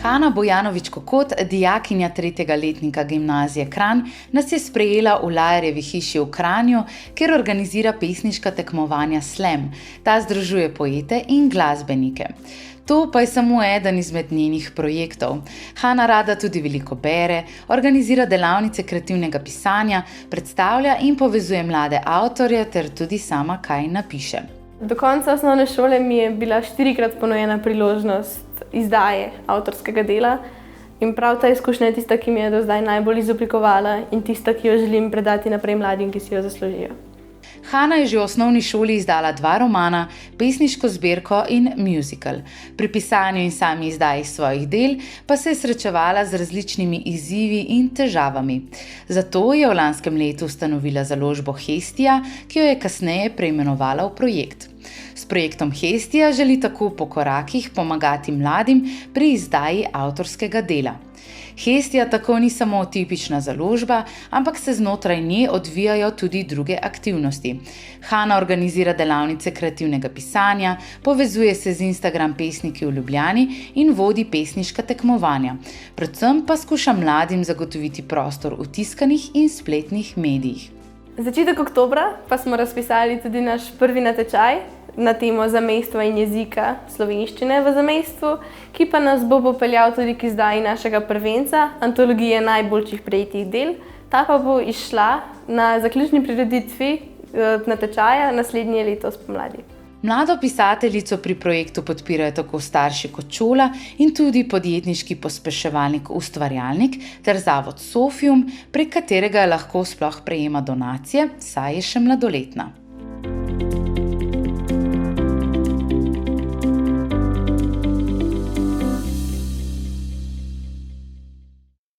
Hana Bojanović Kokot, dijakinja 3. letnika gimnazije Kranj, nas je sprejela v Lajerjevi hiši v Kranju, kjer organizira pesniška tekmovanja Slam. Ta združuje poete in glasbenike. To pa je samo eden izmed njenih projektov. Hana rada tudi veliko bere, organizira delavnice kreativnega pisanja, predstavlja in povezuje mlade avtorje ter tudi sama kaj napiše. Do konca osnovne šole mi je bila 4-krat ponujena priložnost izdaje avtorskega dela in prav ta izkušnja je tista, ki mi je do zdaj najbolj izoblikovala in tista, ki jo želim predati naprej mladim, ki si jo zaslužijo. Hana je že v osnovni šoli izdala 2 romana, pesniško zbirko in musical. Pri pisanju in sami izdaji svojih del pa se je srečevala z različnimi izzivi in težavami. Zato je v lanskem letu ustanovila založbo Hestia, ki jo je kasneje preimenovala v projekt. S projektom Hestia želi tako po korakih pomagati mladim pri izdaji avtorskega dela. Hestia tako ni samo tipična založba, ampak se znotraj nje odvijajo tudi druge aktivnosti. Hana organizira delavnice kreativnega pisanja, povezuje se z Instagram pesniki v Ljubljani in vodi pesniška tekmovanja. Predvsem pa skuša mladim zagotoviti prostor v tiskanih in spletnih medijih. Začetek oktobra pa smo razpisali tudi naš prvi natečaj na temo zamejstva in jezika slovenščine v zamejstvu, ki pa nas bo popeljal tudi k izdaji našega prvenca, antologije najboljših prejetih del. Ta pa bo izšla na zaključni prireditvi natečaja naslednje leto spomladi. Mlado pisateljico pri projektu podpirajo tako starši kot šola in tudi podjetniški pospeševalnik Ustvarjalnik ter zavod Sofium, prek katerega lahko sploh prejema donacije, saj je še mladoletna.